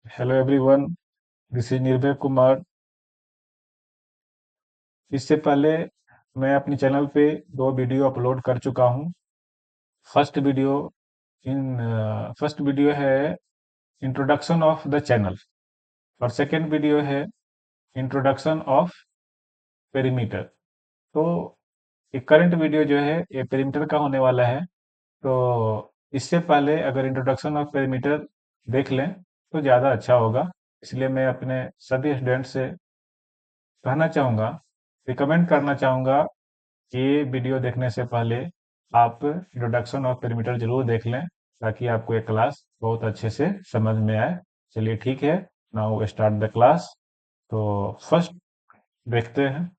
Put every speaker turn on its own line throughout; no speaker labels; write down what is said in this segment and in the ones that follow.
Hello everyone, this is निर्भय कुमार। इससे पहले मैं अपने चैनल पे दो वीडियो अपलोड कर चुका हूँ। फर्स्ट वीडियो फर्स्ट वीडियो है इंट्रोडक्शन ऑफ द चैनल और सेकंड वीडियो है इंट्रोडक्शन ऑफ पेरीमीटर। तो ये करंट वीडियो जो है ये पेरीमीटर का होने वाला है। तो इससे पहले अगर इंट्रोडक्शन ऑफ पेरीमीटर देख लें तो ज़्यादा अच्छा होगा। इसलिए मैं अपने सभी स्टूडेंट से कहना चाहूँगा, रिकमेंड करना चाहूँगा कि ये वीडियो देखने से पहले आप इंट्रोडक्शन ऑफ पेरीमीटर जरूर देख लें, ताकि आपको ये क्लास बहुत अच्छे से समझ में आए। चलिए ठीक है, नाउ स्टार्ट द क्लास। तो फर्स्ट देखते हैं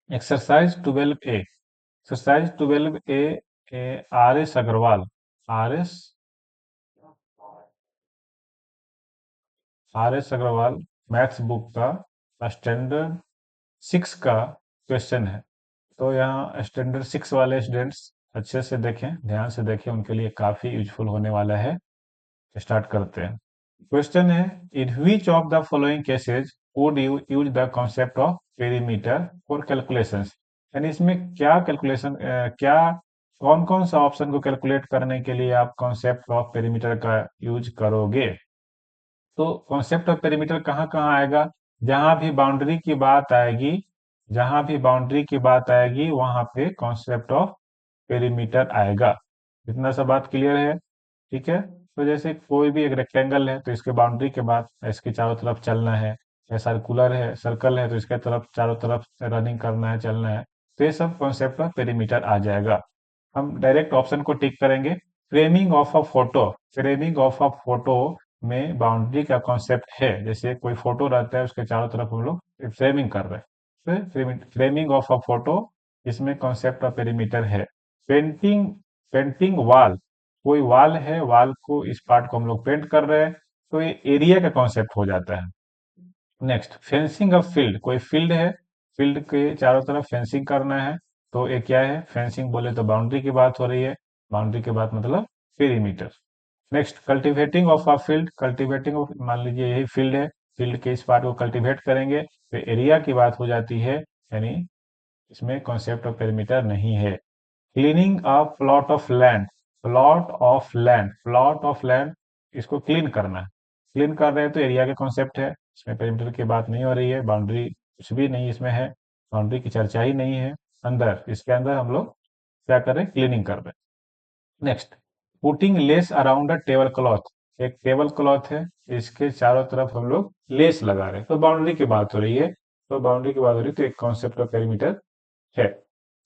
exercise 12A। Exercise 12A R S Agarwal R S R S Agarwal maths book का स्टैंडर्ड 6 का क्वेश्चन है। तो यहाँ स्टैंडर्ड 6 वाले स्टूडेंट्स अच्छे से देखें, ध्यान से देखें, उनके लिए काफी यूजफुल होने वाला है। स्टार्ट करते हैं। क्वेश्चन है, in which of the following cases would you use the concept of perimeter for calculations. यानी इसमें क्या कैलकुलेशन, क्या कौन कौन सा ऑप्शन को कैलकुलेट करने के लिए आप कॉन्सेप्ट ऑफ पेरीमीटर का यूज करोगे। तो कॉन्सेप्ट ऑफ पेरीमीटर कहाँ कहाँ आएगा, जहां भी बाउंड्री की बात आएगी, जहां भी बाउंड्री की बात आएगी वहां पे कॉन्सेप्ट ऑफ पेरीमीटर आएगा। इतना सा बात क्लियर है? ठीक है। तो जैसे कोई भी एक रेक्टेंगल है तो इसके बाउंड्री के बाद इसके चारों तरफ चलना है, या सर्कुलर है, सर्कल है तो इसके तरफ चारों तरफ रनिंग करना है, चलना है। तो ये सब कॉन्सेप्ट ऑफ पेरीमीटर आ जाएगा। हम डायरेक्ट ऑप्शन को टिक करेंगे। Framing of a photo, framing of a photo में बाउंड्री का कॉन्सेप्ट है। जैसे कोई फोटो रहता है, उसके चारों तरफ हम लोग फ्रेमिंग कर रहे हैं, तो फ्रेमिंग ऑफ अ फोटो, इसमें कॉन्सेप्ट ऑफ पेरीमीटर है। पेंटिंग, पेंटिंग वॉल, कोई वॉल है, वॉल को इस पार्ट को हम लोग पेंट कर रहे हैं, तो ये एरिया का कॉन्सेप्ट हो जाता है। नेक्स्ट, फेंसिंग ऑफ फील्ड, कोई फील्ड है, फील्ड के चारों तरफ फेंसिंग करना है, तो ये क्या है, फेंसिंग बोले तो बाउंड्री की बात हो रही है, बाउंड्री की बात मतलब perimeter. Next, cultivating of a field, cultivating of, मान लीजिए यही फील्ड है, फील्ड के इस पार्ट को कल्टीवेट करेंगे तो एरिया की बात हो जाती है, यानी इसमें कॉन्सेप्ट ऑफ पेरीमीटर नहीं है। Cleaning a plot of land, plot of land, plot of land, इसको क्लीन करना है, क्लीन कर रहे हैं तो एरिया के कॉन्सेप्ट है, इसमें पेरीमीटर की बात नहीं हो रही है, बाउंड्री कुछ भी नहीं इसमें है, बाउंड्री की चर्चा ही नहीं है। अंदर, इसके अंदर हम लोग क्या कर रहे हैं, क्लीनिंग कर रहे हैं। नेक्स्ट, पुटिंग लेस अराउंड अ टेबल क्लॉथ, एक टेबल क्लॉथ है, इसके चारों तरफ हम लोग लेस लगा रहे हैं, तो बाउंड्री की बात हो रही है, तो बाउंड्री की बात हो रही है, तो एक कॉन्सेप्ट ऑफ पेरीमीटर है।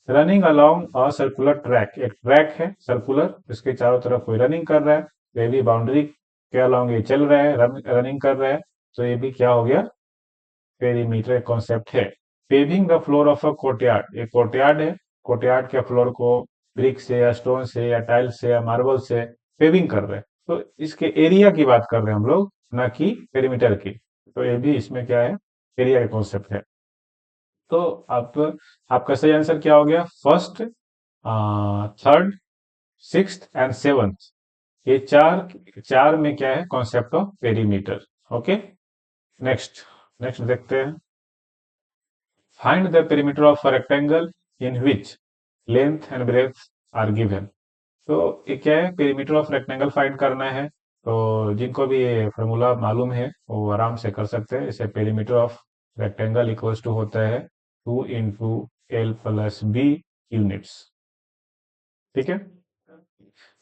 Running along a circular track, एक ट्रैक है सर्कुलर, इसके चारों तरफ कोई रनिंग कर रहा है, तो ये भी बाउंड्री के अलोंग ये चल रहा है, रनिंग कर रहा है, तो ये भी क्या हो गया, पेरीमीटर कॉन्सेप्ट है। Paving the floor of a courtyard, एक कोर्टयार्ड है, कोर्टयार्ड के फ्लोर को ब्रिक से या स्टोन से या टाइल से या मार्बल से पेविंग कर रहे हैं, तो इसके एरिया की बात कर रहे हैं हम लोग, ना कि पेरीमीटर की, तो ये भी इसमें क्या है, एरिया का कॉन्सेप्ट है। तो आप, आपका सही आंसर क्या हो गया, first, third, sixth and seventh, ये चार, चार में क्या है, concept of perimeter. Okay. Next, next देखते हैं। Find the perimeter of a rectangle in which length and breadth are given. तो ये क्या है, पेरीमीटर ऑफ रेक्टेंगल फाइंड करना है। तो जिनको भी ये फॉर्मूला मालूम है वो आराम से कर सकते हैं। इसे perimeter of rectangle equals to होता है 2 × L + B यूनिट्स। ठीक है।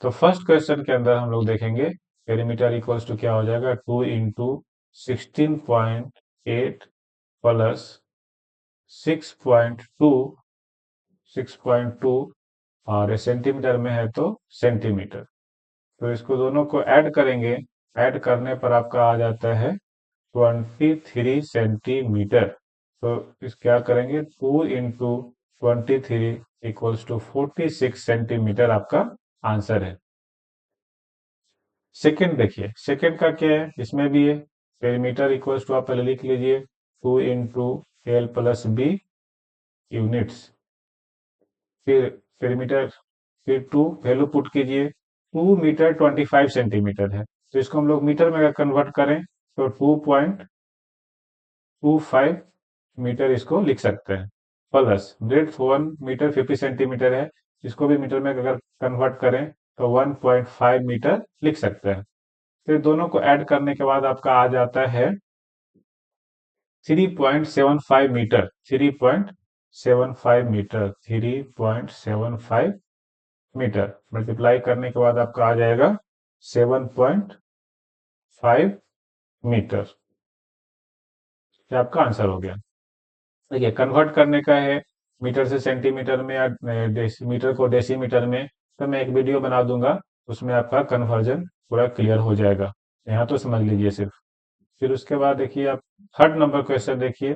तो फर्स्ट क्वेश्चन के अंदर हम लोग देखेंगे पेरीमीटर इक्वल्स टू क्या हो जाएगा, 2 × 16.8 प्लस 6.2, 6.2, और सेंटीमीटर में है तो सेंटीमीटर। तो इसको दोनों को ऐड करेंगे, ऐड करने पर आपका आ जाता है 23 सेंटीमीटर। तो इस क्या करेंगे, 2 × 23 इक्वल्स टू 46 सेंटीमीटर आपका आंसर है। सेकंड देखिए, सेकंड का क्या है, इसमें भी है पेरीमीटर इक्वल्स टू, आप पहले लिख लीजिए 2 × L + B यूनिट्स, फिर पेरीमीटर, फिर 2 वैल्यू पुट कीजिए, 2 मीटर 25 सेंटीमीटर है, तो इसको हम लोग मीटर में अगर कन्वर्ट करें तो 2.25 मीटर इसको लिख सकते हैं। प्लस ब्रेड्थ 1 मीटर 50 सेंटीमीटर है, इसको भी मीटर में अगर कन्वर्ट करें तो 1.5 मीटर लिख सकते हैं। फिर दोनों को ऐड करने के बाद आपका आ जाता है 3.75 मीटर, 3.75 मीटर, 3.75 मीटर मल्टीप्लाई करने के बाद आपका आ जाएगा 7.5 मीटर। ये आपका आंसर हो गया। देखिए कन्वर्ट करने का है मीटर से सेंटीमीटर में या मीटर को डेसीमीटर में, तो मैं एक वीडियो बना दूंगा, उसमें आपका कन्वर्जन पूरा क्लियर हो जाएगा। यहाँ तो समझ लीजिए सिर्फ। फिर उसके बाद देखिए आप थर्ड नंबर क्वेश्चन देखिए।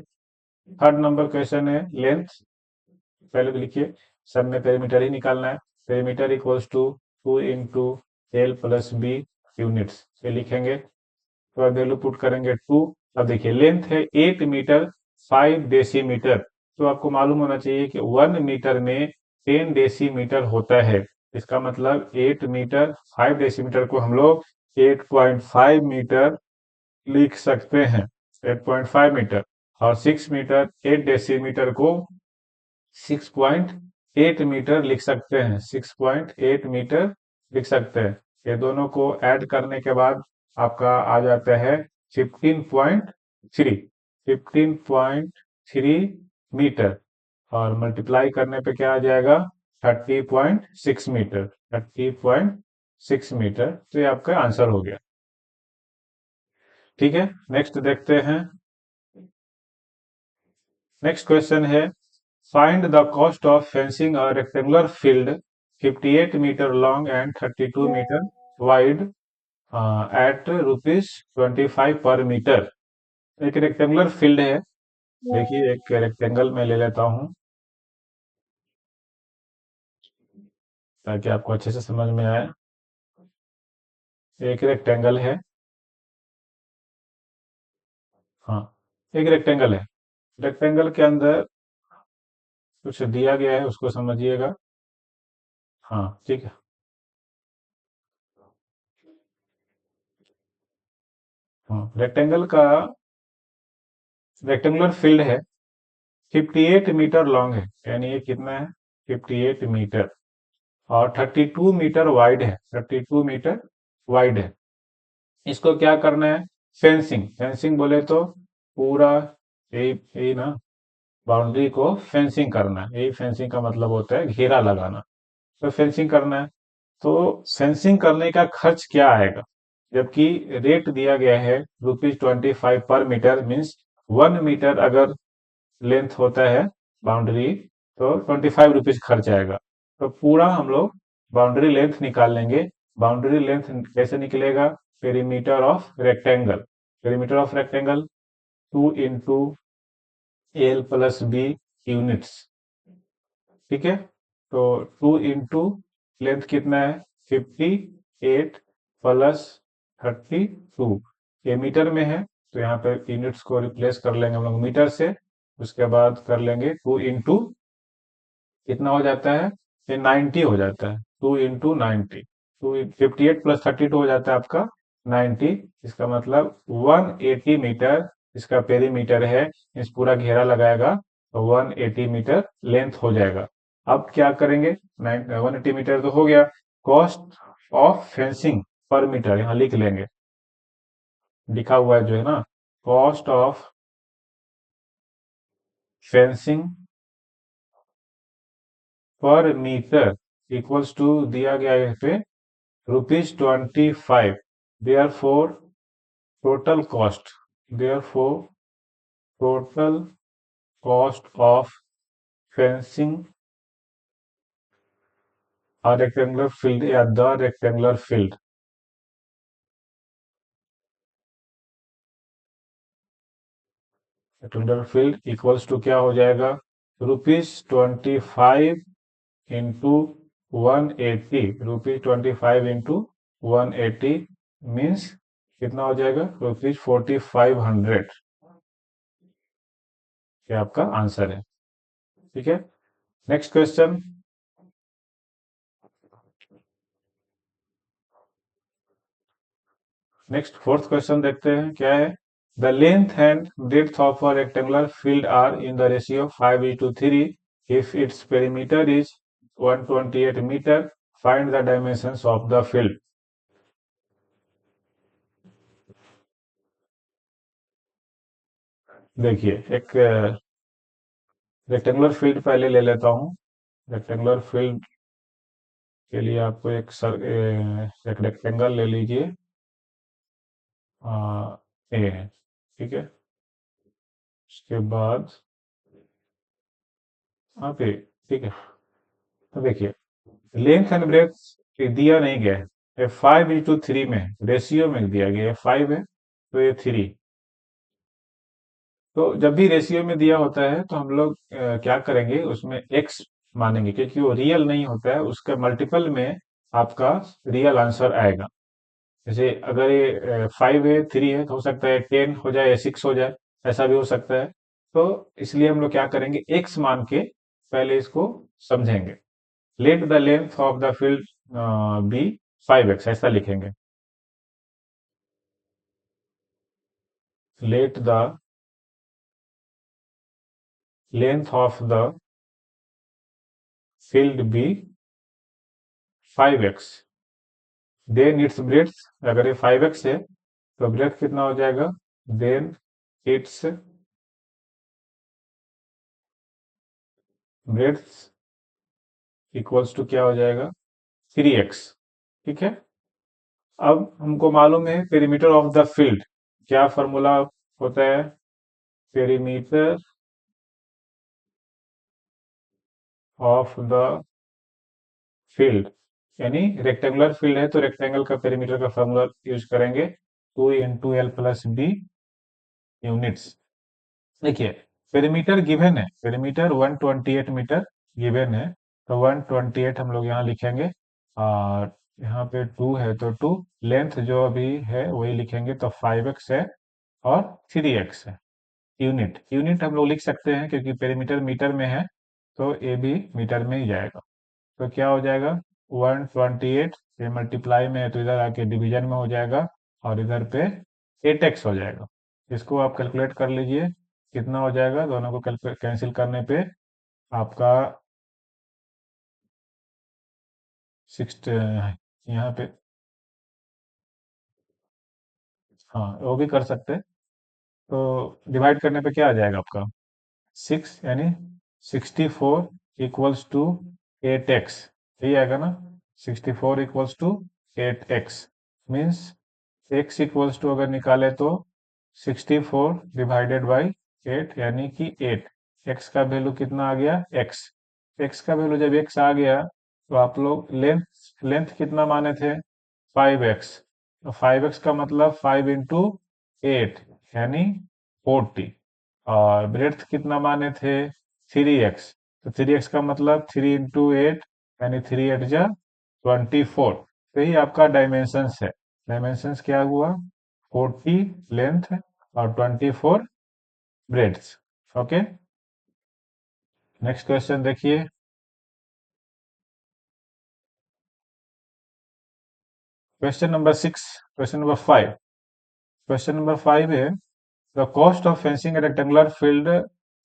थर्ड नंबर क्वेश्चन है लेंथ। पहले तो लिखिए, सब में पेरीमीटर ही निकालना है। Perimeter equals to 2 × L + B units, ये लिखेंगे। तो अब वैल्यू पुट करेंगे 2। अब देखिए लेंथ है 8 मीटर 5 डेसीमीटर, तो आपको मालूम होना चाहिए कि 1 मीटर में 10 डेसीमीटर होता है। इसका मतलब 8 मीटर 5 डेसीमीटर को हम लोग 8.5 मीटर लिख सकते हैं, 8.5 मीटर। और 6 मीटर 8 डेसीमीटर को 6.8 मीटर लिख सकते हैं, 6.8 मीटर लिख सकते हैं। ये दोनों को ऐड करने के बाद आपका आ जाता है 15.3, 15.3 मीटर। और मल्टीप्लाई करने पे क्या आ जाएगा 30.6 मीटर, 30.6 मीटर। तो ये आपका आंसर हो गया। ठीक है, नेक्स्ट देखते हैं। नेक्स्ट क्वेश्चन है, find the cost of fencing a rectangular field 58 metre long and 32 metre wide at ₹25 per metre. एक रेक्टेंगुलर फील्ड है। देखिए एक रेक्टेंगल में ले लेता हूं ताकि आपको अच्छे से समझ में आए। एक रेक्टेंगल है, हाँ, एक रेक्टेंगल है। रेक्टेंगल के अंदर कुछ दिया गया है, उसको समझिएगा। हाँ ठीक है। हाँ, रेक्टेंगुलर फील्ड है, 58 मीटर लॉन्ग है, यानी ये कितना है 58 मीटर, और 32 मीटर वाइड है, 32 मीटर वाइड है। इसको क्या करना है, फेंसिंग। फेंसिंग बोले तो पूरा यही यही ना, बाउंड्री को फेंसिंग करना है। यही फेंसिंग का मतलब होता है घेरा लगाना। तो फेंसिंग करना है, तो फेंसिंग करने का खर्च क्या आएगा, जबकि रेट दिया गया है ₹25 पर मीटर, मीन्स 1 मीटर अगर लेंथ होता है बाउंड्री, तो ₹25 खर्च आएगा। तो पूरा हम लोग बाउंड्री लेंथ निकाल लेंगे। बाउंड्री लेंथ कैसे निकलेगा, perimeter of rectangle. Perimeter of rectangle 2 × L + B units. ठीक है, तो 2 × लेंथ कितना है 58 + 32, ये मीटर में है, तो यहाँ पे यूनिट्स को रिप्लेस कर लेंगे हम लोग मीटर से। उसके बाद कर लेंगे 2 × कितना हो जाता है, ये 90 हो जाता है, 2 × 90, 58 + 32 हो जाता है आपका 90। इसका मतलब 180 मीटर इसका पेरीमीटर है। इस पूरा घेरा लगाएगा तो 180 मीटर लेंथ हो जाएगा। अब क्या करेंगे, 180 मीटर तो हो गया। Cost of fencing per metre यहाँ लिख लेंगे, लिखा हुआ है जो है ना, cost of fencing per metre equals to दिया गया है पे ₹25। Therefore total cost, therefore total cost of fencing a rectangular field या the rectangular field, rectangular field equals to क्या हो जाएगा, ₹25 इंटू 180, ₹25 × 180 मीन्स कितना हो जाएगा, ₹4500। ये आपका आंसर है। ठीक है, next question. Next fourth question देखते हैं क्या है। The length and breadth of a rectangular field are in the ratio 5:3 if its perimeter is 128 metre, find the dimensions of the field. देखिए, एक रेक्टेंगुलर फील्ड पहले ले लेता हूँ। रेक्टेंगुलर फील्ड के लिए आपको एक रेक्टेंगल ले लीजिए। ए है, ठीक है। उसके बाद आप ए, ठीक है। तो देखिए, लेंथ एंड ब्रेथ दिया नहीं गया है। ये 5:3 में रेशियो में दिया गया है, 5 है तो ये 3। तो जब भी रेशियो में दिया होता है तो हम लोग क्या करेंगे, उसमें एक्स मानेंगे, क्योंकि वो रियल नहीं होता है, उसके मल्टीपल में आपका रियल आंसर आएगा। जैसे अगर ये 5 है, 3 है, तो हो सकता है 10 हो जाए या 6 हो जाए, ऐसा भी हो सकता है। तो इसलिए हम लोग क्या करेंगे, एक्स मान के पहले इसको समझेंगे। Let the length of the field be 5x, ऐसा लिखेंगे। Let the length of the field be 5x, then its breadth, अगर ये 5x है तो ब्रेड्थ कितना हो जाएगा, then its breadth equals to क्या हो जाएगा, 3x, ठीक है। अब हमको मालूम है पेरीमीटर ऑफ द फील्ड, क्या फॉर्मूला होता है, पेरीमीटर ऑफ द फील्ड, यानी रेक्टेंगुलर फील्ड है तो रेक्टेंगल का पेरीमीटर का फॉर्मूला यूज करेंगे, 2 × L + B यूनिट्स। देखिए, पेरीमीटर गिवन है, पेरीमीटर 128 मीटर गिवन है, तो 128 हम लोग यहाँ लिखेंगे, और यहाँ पे 2 है तो 2, लेंथ जो अभी है वही लिखेंगे, तो 5x है और 3x है। यूनिट यूनिट हम लोग लिख सकते हैं क्योंकि पेरीमीटर मीटर में है, तो ये भी मीटर में ही जाएगा। तो क्या हो जाएगा, 128, ये मल्टीप्लाई में है तो इधर आके डिवीजन में हो जाएगा, और इधर पे 8x हो जाएगा। इसको आप कैलकुलेट कर लीजिए कितना हो जाएगा, दोनों को कैंसिल करने पे आपका 6, यहाँ पे, हाँ वो भी कर सकते हैं। तो डिवाइड करने पे क्या आ जाएगा आपका, 6, यानी 64 = 8x, यही आएगा ना। 64 = 8x means x equals to अगर निकाले तो 64/8, यानी कि 8। x का वैल्यू कितना आ गया, x का वैल्यू जब x आ गया तो आप लोग लेंथ लेंथ कितना माने थे, 5x। तो 5x का मतलब 5 × 8, यानी 40। और ब्रेड्थ कितना माने थे, 3x। तो 3x का मतलब 3 × 8, यानी 3 × 8 = 24। तो यही आपका डायमेंशंस है। डायमेंशंस क्या हुआ, 40 लेंथ और 24 ब्रेड्थ। ओके, नेक्स्ट क्वेश्चन देखिए। Question number 6, question number 5। Question number 5 है, the cost of fencing a rectangular field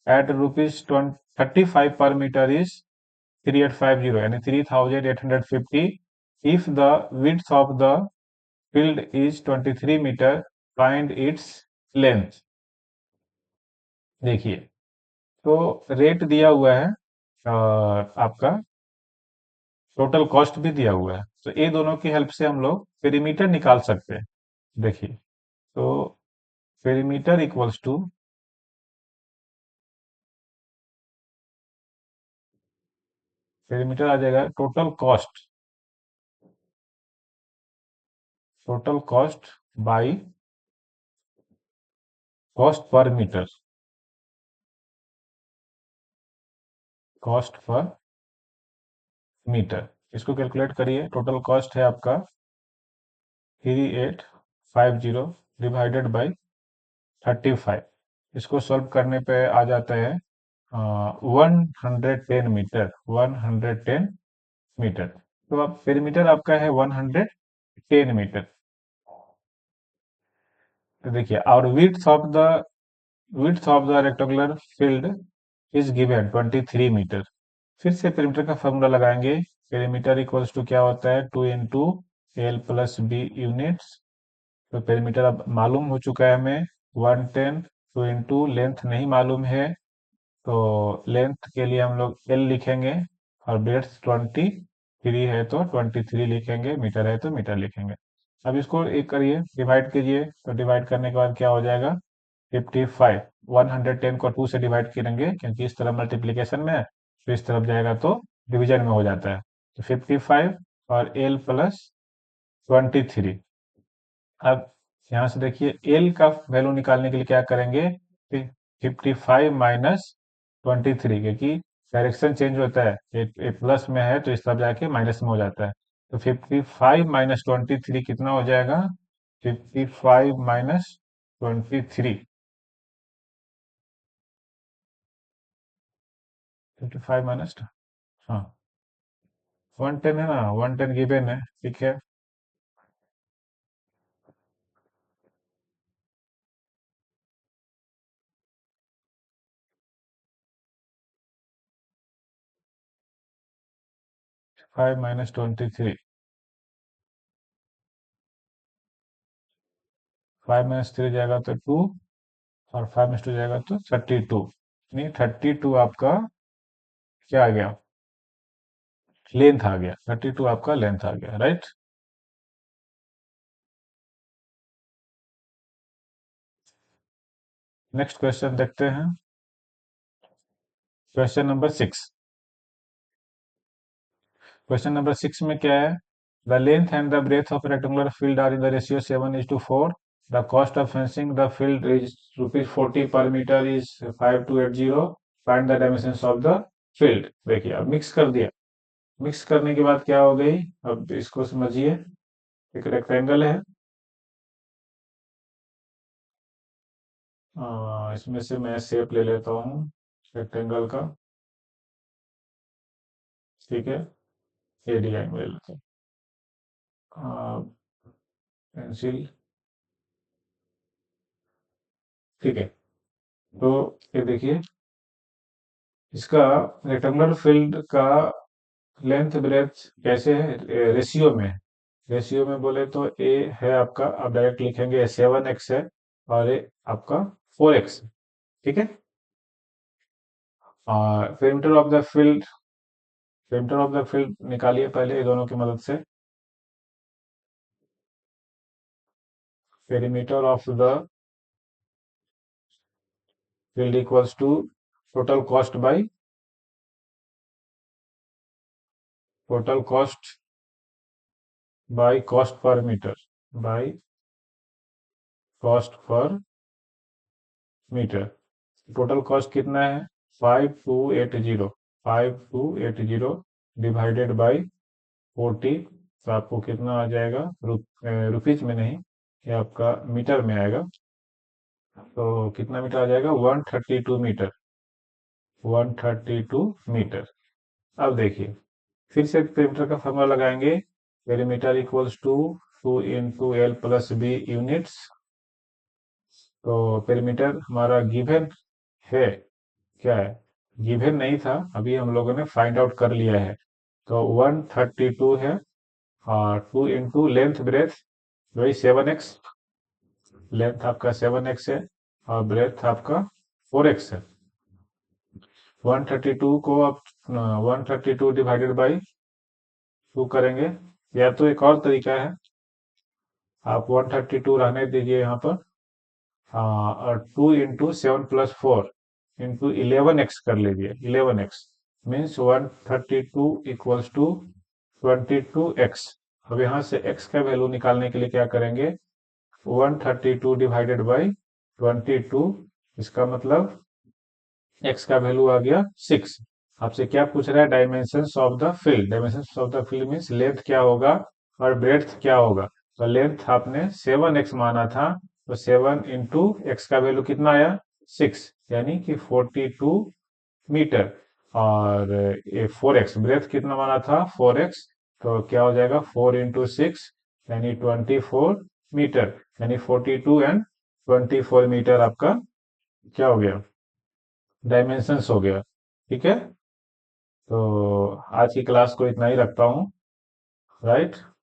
at rupees 35 per meter is 3850, यानी 3850, if the width of the field is 23 meter, find its length। देखिए, तो rate दिया हुआ है और आपका टोटल कॉस्ट भी दिया हुआ है, तो ये दोनों की हेल्प से हम लोग पेरीमीटर निकाल सकते हैं। देखिए, तो पेरीमीटर इक्वल्स टू, पेरीमीटर आ जाएगा total cost by cost per metre, cost per metre. इसको कैलकुलेट करिए, टोटल कॉस्ट है आपका 3850 डिवाइडेड बाई 35। इसको सॉल्व करने पे आ जाता है 110 मीटर, 110 मीटर। तो आप पेरीमीटर आपका है 110 मीटर। तो देखिए, और width of the rectangular field is given 23 metre. फिर से पेरीमीटर का फॉर्मूला लगाएंगे। पेरीमीटर इक्वल्स टू क्या होता है, 2 × L + B यूनिट्स। तो पेरीमीटर अब मालूम हो चुका है हमें 110। 2 × लेंथ नहीं मालूम है, तो लेंथ के लिए हम लोग L लिखेंगे, और ब्रेड्थ 23 है तो 23 लिखेंगे, मीटर है तो मीटर लिखेंगे। अब इसको एक करिए, डिवाइड कीजिए, तो डिवाइड करने के बाद क्या हो जाएगा, 55। 110 को 2 से डिवाइड करेंगे क्योंकि इस तरफ मल्टीप्लीकेशन में है, तो इस तरफ जाएगा तो डिवीजन में हो जाता है। तो 55 और L + 23। अब यहाँ से देखिए, एल का वैल्यू निकालने के लिए क्या करेंगे, 55 - 23, क्योंकि डायरेक्शन चेंज होता है, ए प्लस में है तो इस तरफ जाके माइनस में हो जाता है। तो 55 - 23 कितना हो जाएगा, 55 - 23, 55 माइनस, हाँ 110 है ना, 110 गिवन है, ठीक है। 5 - 23, 5 - 3 जाएगा तो 2, और 5 - 2 जाएगा तो 32। नहीं, 32 आपका क्या आ गया, लेंथ आ गया। 32 आपका लेंथ आ गया, राइट। नेक्स्ट क्वेश्चन देखते हैं। Question number 6। क्वेश्चन नंबर 6 में क्या है, the length and the breadth of rectangular field are in the ratio 7:4। The cost of fencing the field is ₹40 per metre is 5280। Find the dimensions of the field. देखिए, अब mix कर दिया। Mix करने के बाद क्या हो गई, अब इसको समझिए। एक रेक्टेंगल है, इसमें से मैं शेप ले लेता हूँ रेक्टेंगल का, ठीक है। एरिया में ले लेता हूँ पेंसिल, ठीक है। तो ये देखिए, इसका रेक्टेंगुलर फील्ड का लेंथ ब्रेथ कैसे है, रेशियो में। रेशियो में बोले तो ए है आपका, आप डायरेक्ट लिखेंगे 7x है, और ए आपका 4x, ठीक है। और पेरीमीटर ऑफ द फील्ड निकालिए पहले ये दोनों की मदद से। Perimeter of the field equals to total cost by cost per metre, by cost per metre. Total cost कितना है, 5280। 5280 डिवाइडेड बाय 40, तो आपको कितना आ जाएगा, रुपीज में नहीं, ये आपका मीटर में आएगा। तो कितना मीटर आ जाएगा, 132 मीटर। 132 मीटर। अब देखिए, फिर से पेरीमीटर का फॉर्मूला लगाएंगे। Perimeter equals to 2 × L + B units. तो पेरीमीटर हमारा गिवन है, क्या है, गिवन नहीं था, अभी हम लोगों ने फाइंड आउट कर लिया है। तो 132 है, और 2 × लेंथ ब्रेथ, वही 7x। लेंथ आपका 7x है, और ब्रेथ आपका 4x है। 132 को आप 132 डिवाइडेड बाई 2 करेंगे, या तो एक और तरीका है, आप 132 रहने दीजिए यहाँ पर, और 2 × 7 + 4 × 11x कर लीजिए। 11x means 132 equals to 22x। अब यहाँ से x का वैल्यू निकालने के लिए क्या करेंगे, 132 डिवाइडेड बाई 22, इसका मतलब x का वैल्यू आ गया 6। आपसे क्या पूछ रहा है, dimensions of the field. Dimensions of the field means length क्या होगा और ब्रेड्थ क्या होगा। तो लेंथ आपने 7x माना था, तो 7 × x का वैल्यू कितना आया, 6, यानी कि 42 मीटर। और ये 4x ब्रेथ कितना माना था, 4x, तो क्या हो जाएगा, 4 × 6 यानी 24 मीटर, यानी 42 एंड 24 मीटर आपका क्या हो गया, डायमेंशंस हो गया। ठीक है, तो आज की क्लास को इतना ही रखता हूँ, राइट।